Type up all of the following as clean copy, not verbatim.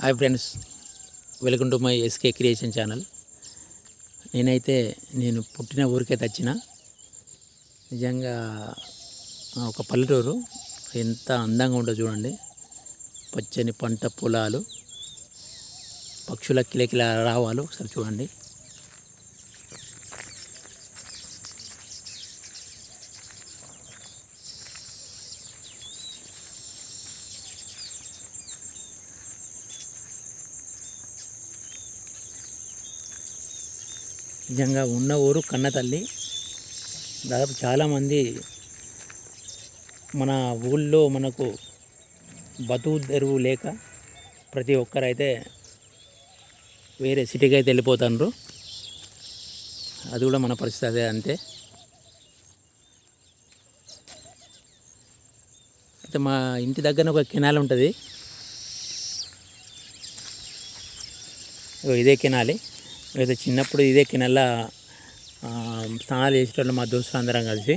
Hi friends, welcome to my SK creation channel. నేను పుట్టిన ఊరికైతే వచ్చిన. నిజంగా ఒక పల్లెటూరు ఎంత అందంగా ఉంటుందో చూడండి. పచ్చని పంట పొలాలు, పక్షుల కిలకిల రావాలు ఒకసారి చూడండి. నిజంగా ఉన్న ఊరు కన్న తల్లి. దాదాపు చాలామంది మన ఊళ్ళో మనకు బతుకు తెరువు లేక ప్రతి ఒక్కరైతే వేరే సిటీకి అయితే వెళ్ళిపోతున్నారు. అది కూడా మన పరిస్థితి అదే అంతే. అయితే మా ఇంటి దగ్గర ఒక కెనాల్ ఉంటుంది. ఇదే కెనాలి. అయితే చిన్నప్పుడు ఇదే కెనాల్లో స్నానాలు చేసేటోళ్ళు మా దోస్తులు అందరం కలిసి.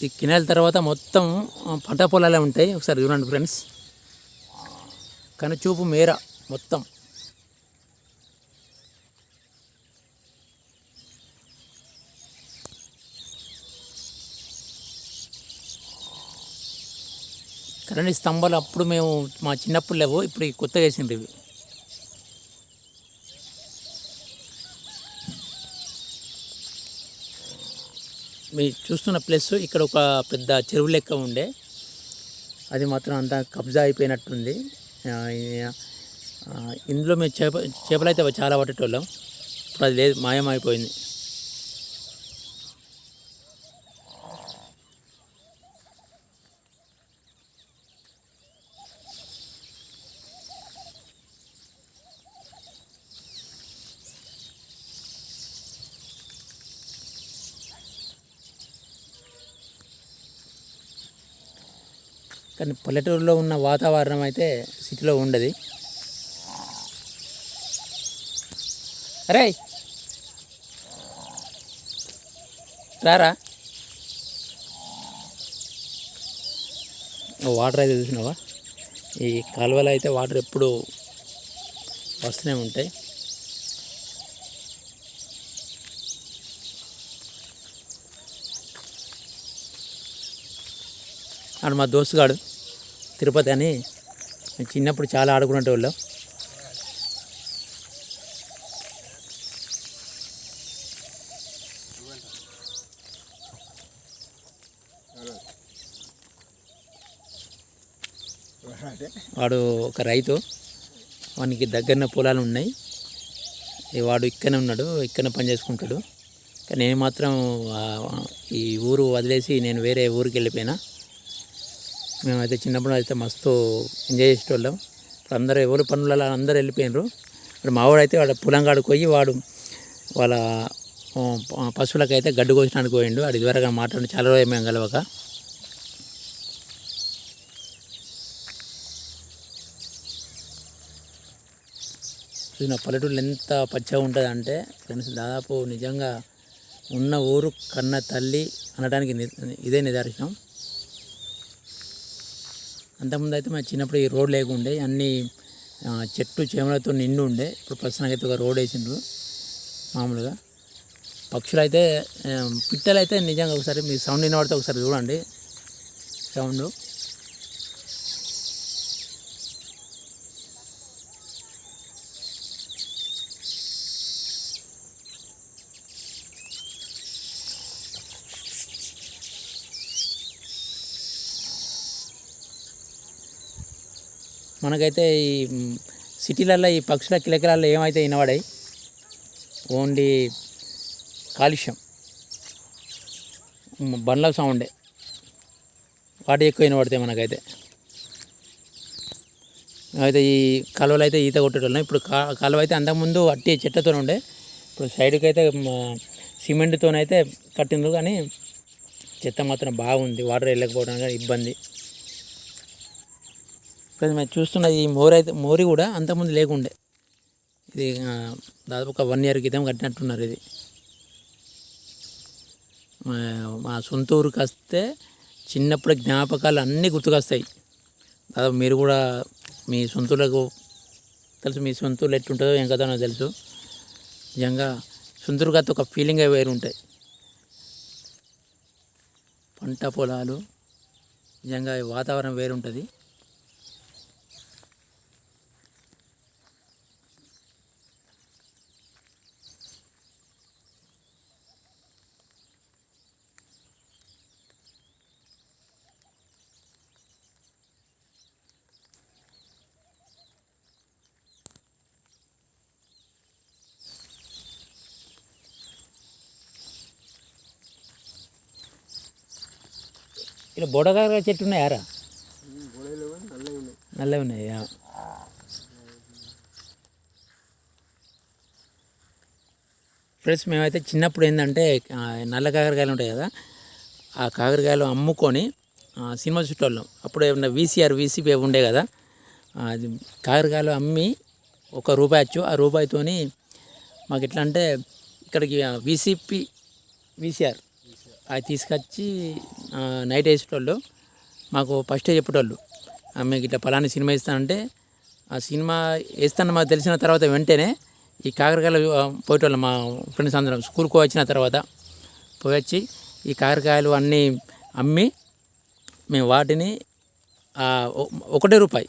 ఈ కెనాల్ తర్వాత మొత్తం పంట పొలాలే ఉంటాయి. ఒకసారి చూడండి ఫ్రెండ్స్, కనుచూపు మేర మొత్తం. కరెంట్ స్తంభాలు అప్పుడు మేము మా చిన్నప్పుడు లేవు, ఇప్పుడు కొత్తగా వేసిండ్రు ఇవి. మీరు చూస్తున్న ప్లేస్ ఇక్కడ ఒక పెద్ద చెరువు లెక్క ఉండే, అది మాత్రం అంతా కబ్జా అయిపోయినట్టుంది. ఇందులో మేము చేపలు అయితే చాలా పట్టేటోళ్ళం. ఇప్పుడు అది లేదు, మాయమైపోయింది. కానీ పల్లెటూరులో ఉన్న వాతావరణం అయితే సిటీలో ఉండదు. అరే రారా, వాటర్ అయితే చూసినావా? ఈ కాలువలో అయితే వాటర్ ఎప్పుడు వస్తూనే ఉంటాయి. ఆడు మా దోస్తుగాడు తిరుపతి అని చిన్నప్పుడు చాలా ఆడుకునేటోళ్ళం. వాడు ఒక రైతు, వానికి దగ్గరన పొలాలు ఉన్నాయి. వాడు ఇక్కడనే ఉన్నాడు, ఇక్కడనే పని చేసుకుంటాడు. కానీ నేను మాత్రం ఈ ఊరు వదిలేసి నేను వేరే ఊరికి వెళ్ళిపోయినా. మేమైతే చిన్నప్పుడు అయితే మస్తు ఎంజాయ్ చేసేటోళ్ళం. ఇప్పుడు అందరూ ఎవరు పనులలో అందరూ వెళ్ళిపోయినారు. ఇప్పుడు మావాడైతే వాడు పొలం కాడికి పోయి వాళ్ళ పశువులకైతే గడ్డి కోసడానికి పోయిండు. అది ఇదివరగా మాట్లాడి చాలా రోజులు మేము కలవక. చూసిన పల్లెటూళ్ళు ఎంత పచ్చగా ఉంటుంది అంటే ఫ్రెండ్స్, దాదాపు నిజంగా ఉన్న ఊరు కన్న తల్లి అనడానికి ఇదే నిదర్శనం. అంతకుముందు అయితే మా చిన్నప్పుడు ఈ రోడ్ లేకుండే, అన్నీ చెట్టు చేమలతో నిండు ఉండే. ఇప్పుడు ప్రస్తుతానికి అయితే ఒక రోడ్ వేసిండ్రు మామూలుగా. పక్షులు అయితే పిట్టలు అయితే నిజంగా ఒకసారి మీ సౌండ్ వినబడితే ఒకసారి చూడండి సౌండ్. మనకైతే ఈ సిటీలలో ఈ పక్షుల కిలకిలాల్లో ఏమైతే వినబడాయి, ఓన్లీ కాలుష్యం, బండ్ల సౌండే, వాటి ఎక్కువ వినబడతాయి మనకైతే. మేమైతే ఈ కాలువలు అయితే ఈత కొట్టేటోళ్ళం. ఇప్పుడు కాలువ అయితే అంతకుముందు అట్టి చెట్లతో ఉండే, ఇప్పుడు సైడ్కి అయితే సిమెంట్తోనైతే కట్టిండ్రు. కానీ చెత్త మాత్రం బాగుంది, వాటర్ వెళ్ళకపోవడం కానీ ఇబ్బంది. ఇప్పుడు మేము చూస్తున్న ఈ మోరి కూడా అంతకుముందు లేకుండే. ఇది దాదాపు ఒక 1 year క్రితం కట్టినట్టున్నారు. ఇది మా సొంత ఊరికి వస్తే చిన్నప్పుడు జ్ఞాపకాలు అన్నీ గుర్తుకొస్తాయి. దాదాపు మీరు కూడా మీ సొంతూరులకు తెలుసు, మీ సొంతూరులో ఎట్టుంటుందో ఏం కదో నాకు తెలుసు. నిజంగా సొంతూరుకి వస్తే ఒక ఫీలింగే వేరు ఉంటాయి. పంట పొలాలు నిజంగా వాతావరణం వేరుంటుంది. ఇలా బొడగార చెట్టు ఉన్నాయారా? నల్లవి ఉన్నాయి. ఫ్రెండ్స్, మేమైతే చిన్నప్పుడు ఏంటంటే నల్ల కాకరకాయలు ఉంటాయి కదా, ఆ కాకరకాయలు అమ్ముకొని సినిమా చుట్టోళ్ళం. అప్పుడు ఏమన్నా వీసీపీ ఉండే కదా, అది కాకరకాయలు అమ్మి ₹1 వచ్చు. ఆ రూపాయితోని మాకు ఎట్లా అంటే ఇక్కడికి వీసీఆర్ అది తీసుకొచ్చి నైట్ వేసేటోళ్ళు. మాకు ఫస్టే చెప్పేటోళ్ళు, మీకు ఇట్లా పలానా సినిమా ఇస్తానంటే ఆ సినిమా వేస్తాను మాకు తెలిసిన తర్వాత వెంటనే ఈ కాకరకాయలు పోయేటోళ్ళం. మా ఫ్రెండ్స్ అందరం స్కూల్కి వచ్చిన తర్వాత పోయొచ్చి ఈ కాకరకాయలు అన్నీ అమ్మి మేము వాటిని ₹1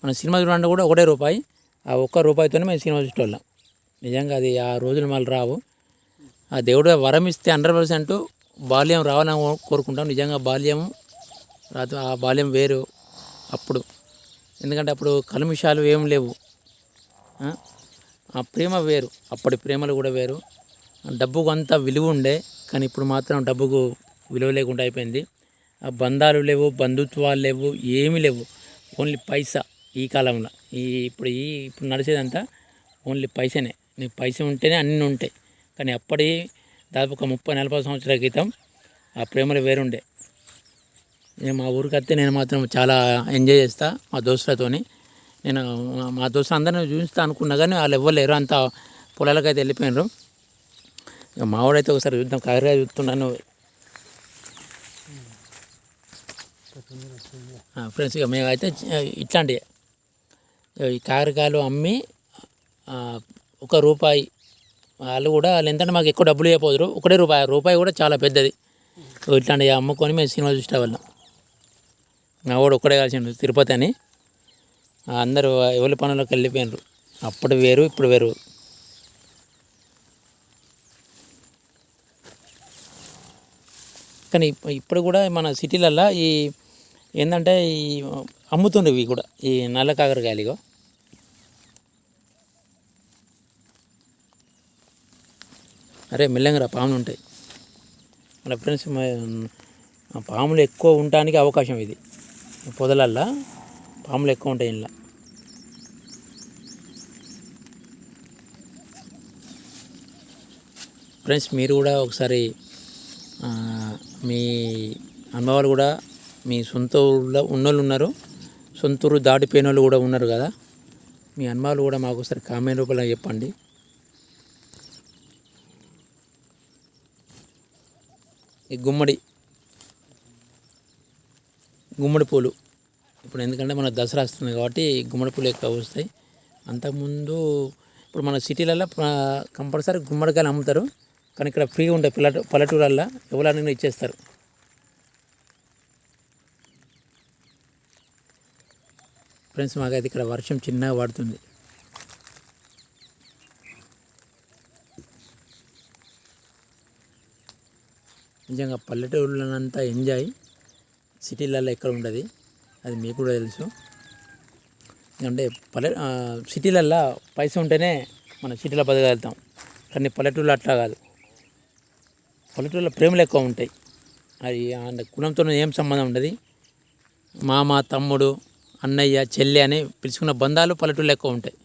మన సినిమా చూడండి కూడా ₹1. ఆ ₹1తోనే మేము సినిమా చూసేటోళ్ళం. నిజంగా అది ఆ రోజులు మళ్ళీ రావు. ఆ దేవుడు వరం ఇస్తే 100% బాల్యం రావాలని కోరుకుంటాం. నిజంగా బాల్యం రాదు, ఆ బాల్యం వేరు అప్పుడు. ఎందుకంటే అప్పుడు కల్మిషాలు ఏం లేవు, ఆ ప్రేమ వేరు, అప్పటి ప్రేమలు కూడా వేరు. డబ్బుకు అంత విలువ ఉండే, కానీ ఇప్పుడు మాత్రం డబ్బుకు విలువ లేకుండా అయిపోయింది. ఆ బంధాలు లేవు, బంధుత్వాలు లేవు, ఏమీ లేవు. ఓన్లీ పైసా ఈ కాలంలో. ఇప్పుడు నడిచేదంతా ఓన్లీ పైసనే. నీకు పైస ఉంటేనే అన్నీ ఉంటాయి. కానీ అప్పటి దాదాపు ఒక 30-40 సంవత్సరాల క్రితం ఆ ప్రేమలు వేరుండే. నేను మా ఊరికి వస్తే నేను మాత్రం చాలా ఎంజాయ్ చేస్తా మా దోస్తులతోని. నేను మా దోస్తులు అందరినీ చూపిస్తా అనుకున్నా కానీ వాళ్ళు ఇవ్వలేరు, అంత పొలాలకైతే వెళ్ళిపోయినారు. ఇక మావాడైతే ఒకసారి చూద్దాం, కాకరకాయ చూస్తున్నాను ఫ్రెండ్స్. ఇక మేమైతే ఇట్లాంటివి ఈ కాకరకాయలు అమ్మి ₹1 వాళ్ళు కూడా ఎంతంటే మాకు ఎక్కువ డబ్బులు ఇవ్వకపోదురు, ₹1 కూడా చాలా పెద్దది. ఇట్లాంటివి అమ్ముకొని మేము సినిమా చూసే వాళ్ళం. మా వాడు ఒక్కడే కలిసిండు తిరుపతి అని. అందరూ ఎవరి పనులకు వెళ్ళిపోయినారు. అప్పుడు వేరు, ఇప్పుడు వేరు. కానీ ఇప్పుడు కూడా మన సిటీలల్లో ఈ ఏంటంటే ఈ అమ్ముతుండే ఇవి కూడా, ఈ నల్ల కాకరకాయలు. అరే మెల్లంగా పాములు ఉంటాయి మన ఫ్రెండ్స్. పాములు ఎక్కువ ఉండటానికి అవకాశం ఇది. పొదలల్లో పాములు ఎక్కువ ఉంటాయి ఇంట్లో. ఫ్రెండ్స్, మీరు కూడా ఒకసారి మీ అనుభవాలు కూడా, మీ సొంత ఊళ్ళో ఉన్నోళ్ళు ఉన్నారు, సొంత ఊరు దాటిపోయిన వాళ్ళు కూడా ఉన్నారు కదా, మీ అనుభవాలు కూడా మాకు ఒకసారి కామెంట్ రూపంలో చెప్పండి. ఈ గుమ్మడి పూలు ఇప్పుడు ఎందుకంటే మన దసరా వస్తుంది కాబట్టి గుమ్మడి పూలు ఎక్కువ వస్తాయి. అంతకుముందు ఇప్పుడు మన సిటీలలో కంపల్సరీ గుమ్మడికాయలు అమ్ముతారు, కానీ ఇక్కడ ఫ్రీగా ఉంటాయి. పల్లెటూళ్ళల్లో ఎవరైనా ఇచ్చేస్తారు. ఫ్రెండ్స్, మాకైతే ఇక్కడ వర్షం చిన్నగా పడుతుంది. నిజంగా పల్లెటూళ్ళనంతా ఎంజాయ్ సిటీలలో ఎక్కడ ఉండదు, అది మీకు కూడా తెలుసు. ఎందుకంటే సిటీలల్లో పైస ఉంటేనే మన సిటీలో బతకగలుగుతాం, కానీ పల్లెటూళ్ళు అట్లా కాదు. పల్లెటూళ్ళలో ప్రేమలు ఎక్కువ ఉంటాయి. అది కులంతో ఏం సంబంధం ఉండదు. మామ, తమ్ముడు, అన్నయ్య, చెల్లి అని పిలుచుకున్న బంధాలు పల్లెటూళ్ళు ఎక్కువ ఉంటాయి.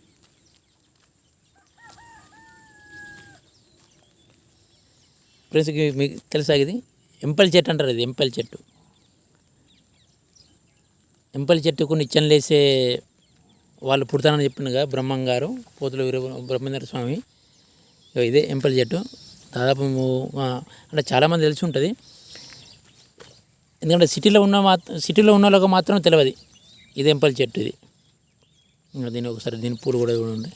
ఫ్రెండ్స్, మీకు తెలుసా ఇది ఎంపల్ చెట్టు అంటారు. ఇది ఎంపల్ చెట్టు. ఎంపలి చెట్టుకు నిచ్చెనలు వేసే వాళ్ళు పుడతానని చెప్పిండగా బ్రహ్మం గారు పోతుల బ్రహ్మేంద్ర స్వామి. ఇదే ఎంపలి చెట్టు. దాదాపు అంటే చాలామంది తెలిసి ఉంటుంది, ఎందుకంటే సిటీలో ఉన్న వాళ్ళకి మాత్రం తెలియదు ఇది ఎంపలి చెట్టు. ఇది దీని ఒకసారి దీని పూలు కూడా చూడండి.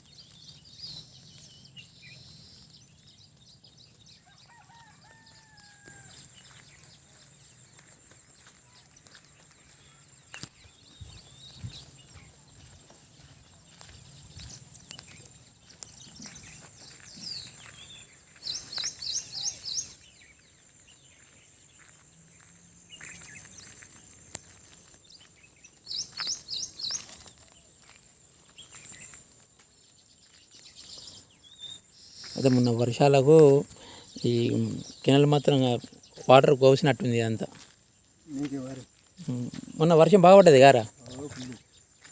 అయితే మొన్న వర్షాలకు ఈ కెనాల్ మాత్రం వాటర్ కోసినట్టుంది అంతా. మొన్న వర్షం బాగా పడ్డది గారా,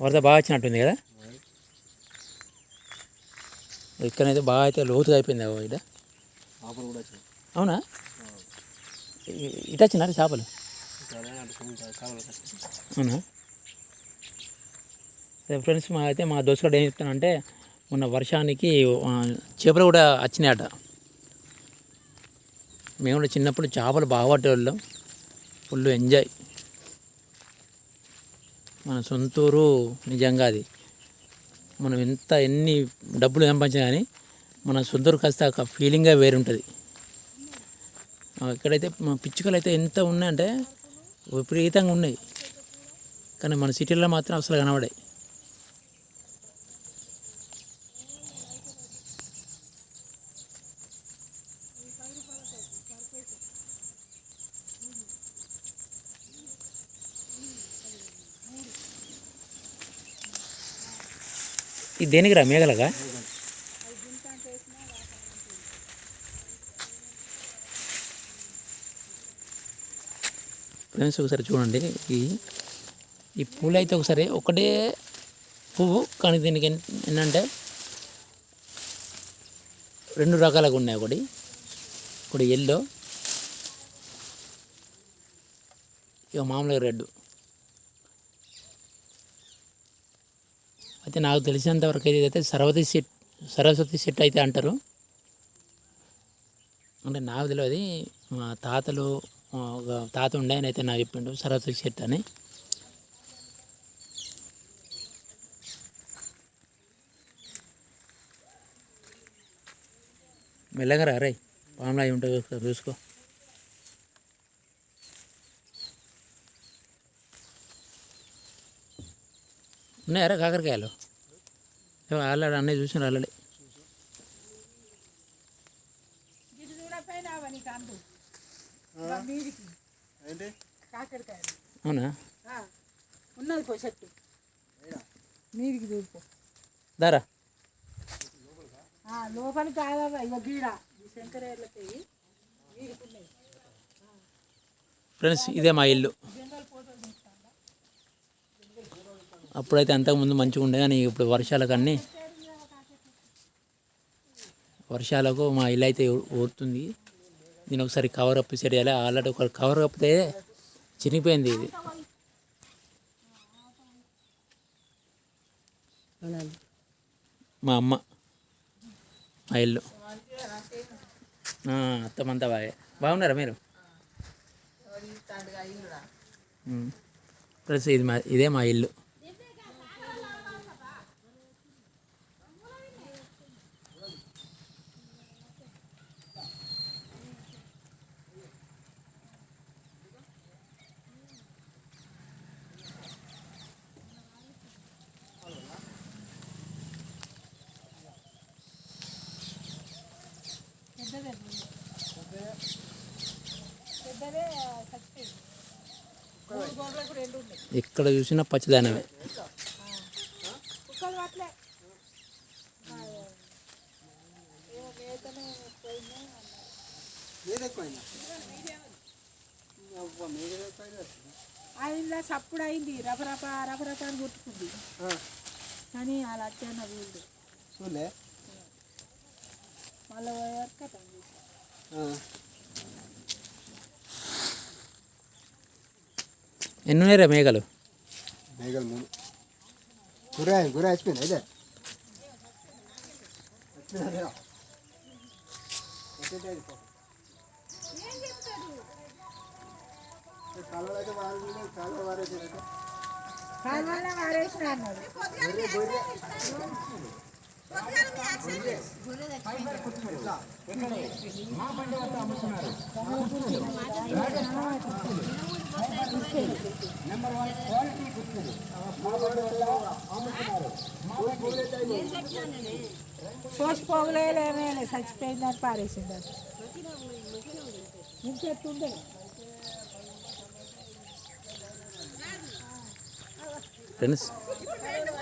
వరద బాగా వచ్చినట్టుంది కదా. ఇక్కడైతే బాగా అయితే లోతుగా అయిపోయింది ఇక్కడ. అవునా, ఇటు వచ్చినారు చేపలు? అవునా. ఫ్రెండ్స్ మా దోస్తుగాడు ఏం చెప్తానంటే మొన్న వర్షానికి చేపలు కూడా వచ్చినాయట. మేము కూడా చిన్నప్పుడు చేపలు బాగా పట్టేవాళ్ళం, ఫుల్ ఎంజాయ్. మన సొంతూరు నిజంగా అది. మనం ఎన్ని డబ్బులు సంపాదించినా కానీ మన సొంతూరు కాస్త ఒక ఫీలింగే వేరుంటుంది. ఇక్కడైతే పిచ్చుకలు అయితే ఎంత ఉన్నాయంటే విపరీతంగా ఉన్నాయి, కానీ మన సిటీలో మాత్రం అసలు కనబడాయి. ఇది దేనికి రా, మేఘలగా? ఫ్రెండ్స్ ఒకసారి చూడండి, ఈ పూలు అయితే ఒకసారి ఒకటే పువ్వు, కానీ దీనికి ఏంటంటే 2 రకాలుగా ఉన్నాయి. ఒకటి ఎల్లో, ఇక మామూలుగా రెడ్. అయితే నాకు తెలిసినంతవరకు అయితే సరస్వతి సెట్ అయితే అంటారు. అంటే నాకు తెలియదు, మా తాతలు ఒక తాత ఉండే ఆయన అయితే నాకు చెప్పిండు సరస్వతి సెట్ అని. మెల్లగా రా రై, పాములు అవి ఉంటాయి చూసుకో. ఉన్నాయారా కాకరకాయలు? ఆల్రెడీ అన్నీ చూసినారు ఆల్రెడీ. అవునా, ఉన్నది చెట్టు మీదికి చూపు దారా లోపలికి కాదా ఇక గీడ శంకరేళ్ళకి. ఫ్రెండ్స్ ఇదే మా ఇల్లు. అప్పుడైతే అంతకుముందు మంచిగా ఉండే, కానీ ఇప్పుడు వర్షాలకు మా ఇల్లు అయితే ఊరుతుంది. దీని ఒకసారి కవర్ అప్ చేయాలి. ఆల్రెడీ ఒక కవర్ అప్పితే చినిగిపోయింది ఇది. మా అమ్మ మా ఇల్లు. అత్తమంతా బాగున్నారా మీరు? ప్లస్ ఇదే మా ఇల్లు. ఎక్కడ చూసినా పచ్చదనమే. అయిందా సప్పుడు అయింది, రపరప అని కొట్టుకుంది, కానీ అలా వచ్చాన వీళ్ళు చూలే మళ్ళీ ఎన్ని ఉన్నాయిరా మేఘలు? మేఘలు 3 గుర్ర అయిపోయింది అయితే కాలువలో వారేసిన అన్నాడు. పోసి పోగులేమే చచ్చిపోయిందని పారేసింది. ఇంకెట్టుండే ఫ్రెండ్స్,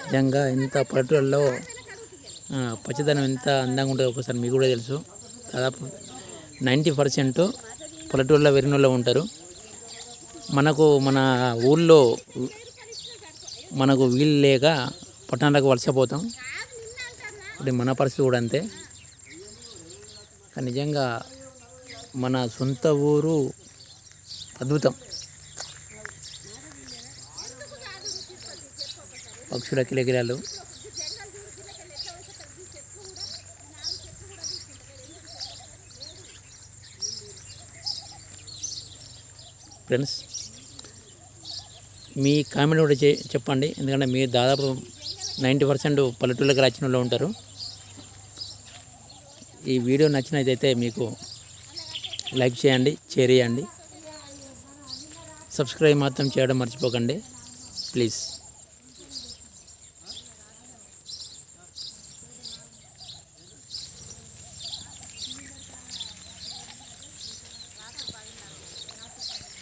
నిజంగా ఇంత పల్లెటూళ్ళలో పచ్చదనం ఎంత అందంగా ఉంటుందో ఒకసారి మీకు కూడా తెలుసు. దాదాపు 90% పల్లెటూళ్ళలో వెరినూళ్ళలో ఉంటారు. మన ఊళ్ళో మనకు వీలు లేక పట్టణాలకు వలసపోతాం. ఇప్పుడు మన పరిస్థితి కూడా అంతే. కానీ నిజంగా మన సొంత ఊరు అద్భుతం. పక్షుల కిలకిలాలు, ఫ్రెండ్స్ మీ కామెంట్ కూడా చెప్పండి. ఎందుకంటే మీరు దాదాపు 90% పల్లెటూళ్ళకి రాచిన వాళ్ళు ఉంటారు. ఈ వీడియో నచ్చినట్లయితే మీకు లైక్ చేయండి, షేర్ చేయండి, సబ్స్క్రైబ్ మాత్రం చేయడం మర్చిపోకండి ప్లీజ్.